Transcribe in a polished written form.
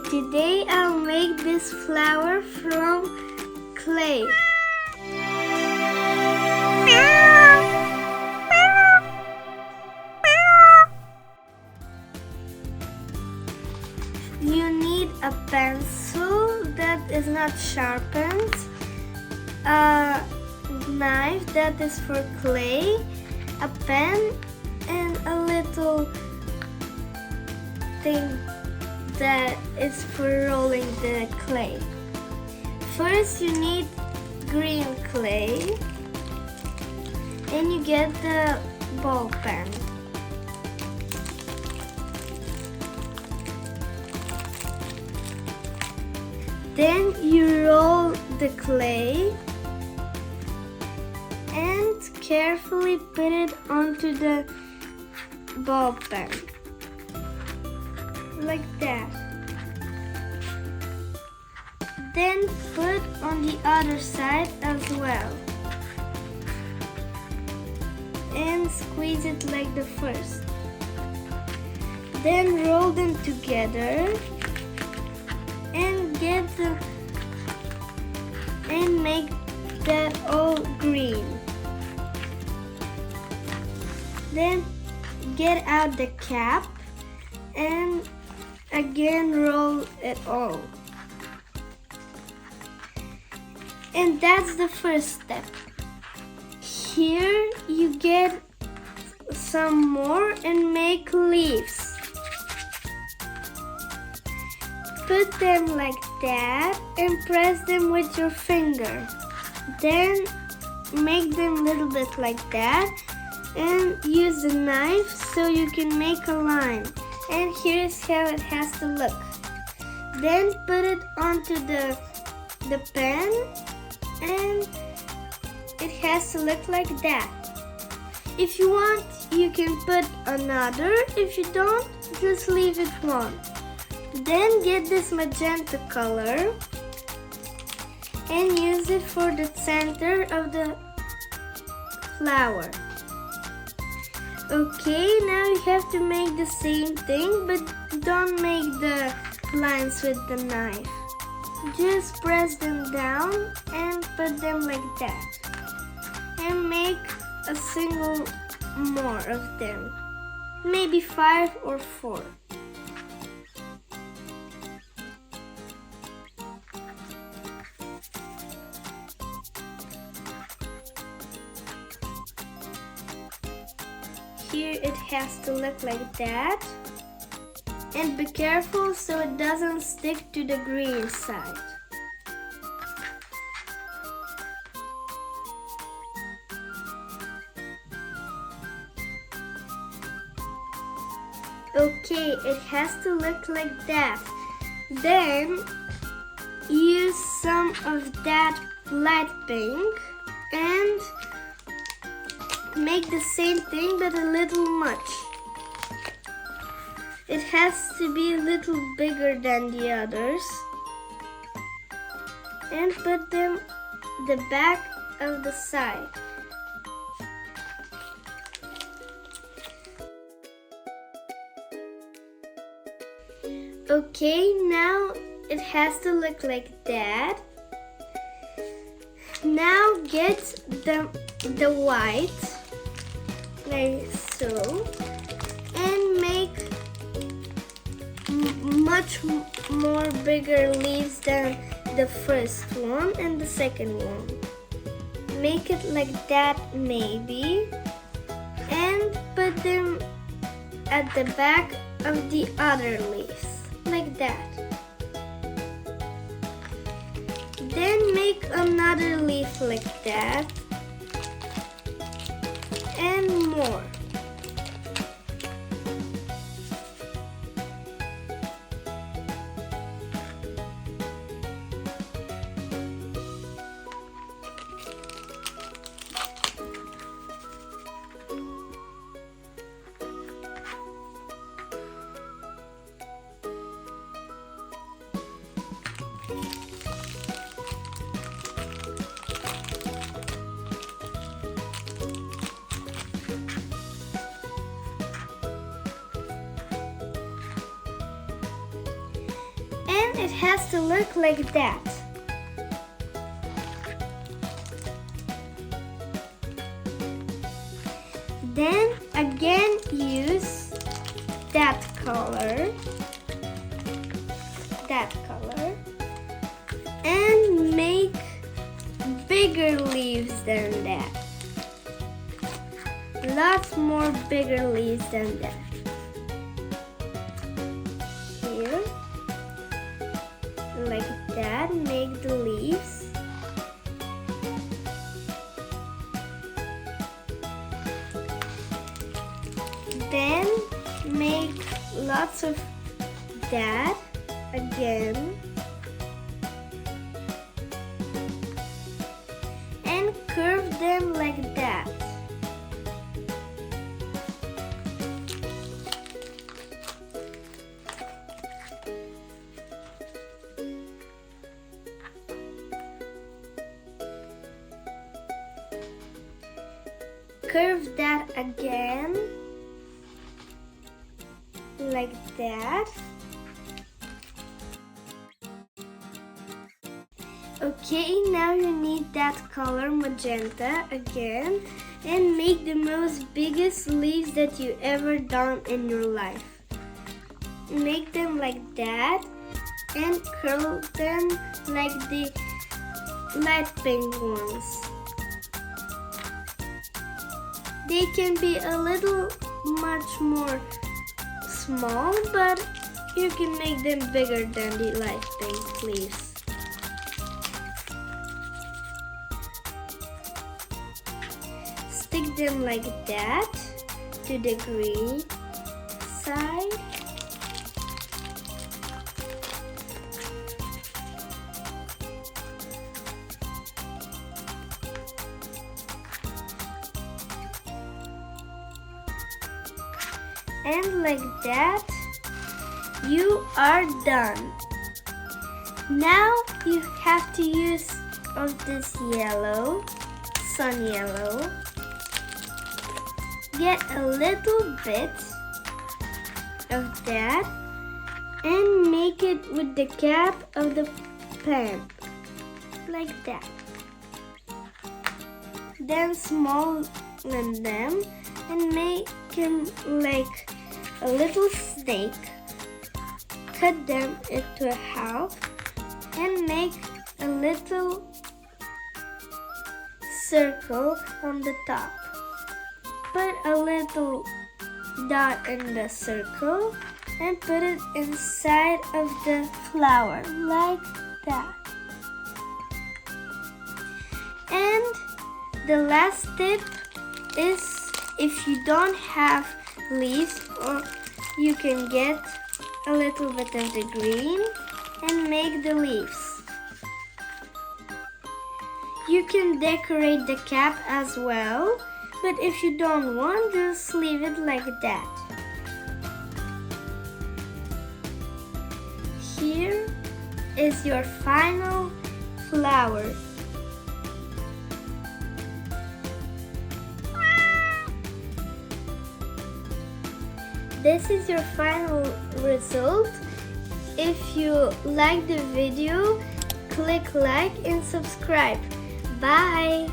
Today I'll make this flower from clay. You need a pencil that is not sharpened, a knife that is for clay, a pen, and a little thing that is for rolling the clay. First you need green clay and you get the ball pen. Then you roll the clay and carefully put it onto the ball pen. Like that. Then put on the other side as well. And squeeze it like the first. Then roll them together and make that all green. Then get out the cap and again roll it all. And that's the first step. Here you get some more and make leaves. Put them like that and press them with your finger. Then make them a little bit like that and use the knife so you can make a line. And here's how it has to look. Then put it onto the pen and it has to look like that. If you want, you can put another. If you don't, just leave it one. Then get this magenta color and use it for the center of the flower. Okay, now you have to make the same thing, but don't make the lines with the knife. Just press them down and put them like that. And make a single more of them. Maybe 5 or 4. Here it has to look like that. And be careful so it doesn't stick to the green side. Okay, it has to look like that. Then use some of that light pink and make the same thing but a little much. It has to be a little bigger than the others. And put them the back of the side. Okay, now it has to look like that. Now get the white, like so, and make much more bigger leaves than the first one and the second one. Make it like that maybe, and put them at the back of the other leaves, like that. Then make another leaf like that, and more. Then it has to look like that. Then again use that color, and make bigger leaves than that. Lots more bigger leaves than that. Here, like that, make the leaves. Then make lots of that again. And curve them like that. Curve that again. Like that. Okay, now you need that color magenta again and make the most biggest leaves that you ever done in your life. Make them like that and curl them like the light pink ones. They can be a little much more small, but you can make them bigger than the light pink leaves. Stick them like that to the green side. And like that, you are done. Now you have to use of this yellow, sun yellow. Get a little bit of that and make it with the cap of the pen, like that. Then smoothen them and make them like a little snake. Cut them into a half and make a little circle on the top. Put a little dot in the circle and put it inside of the flower like that. And the last tip is, if you don't have leaves, or you can get a little bit of the green and make the leaves. You can decorate the cap as well, but if you don't want, just leave it like that. Here is your final flower. This is your final result. If you like the video, click like and subscribe. Bye!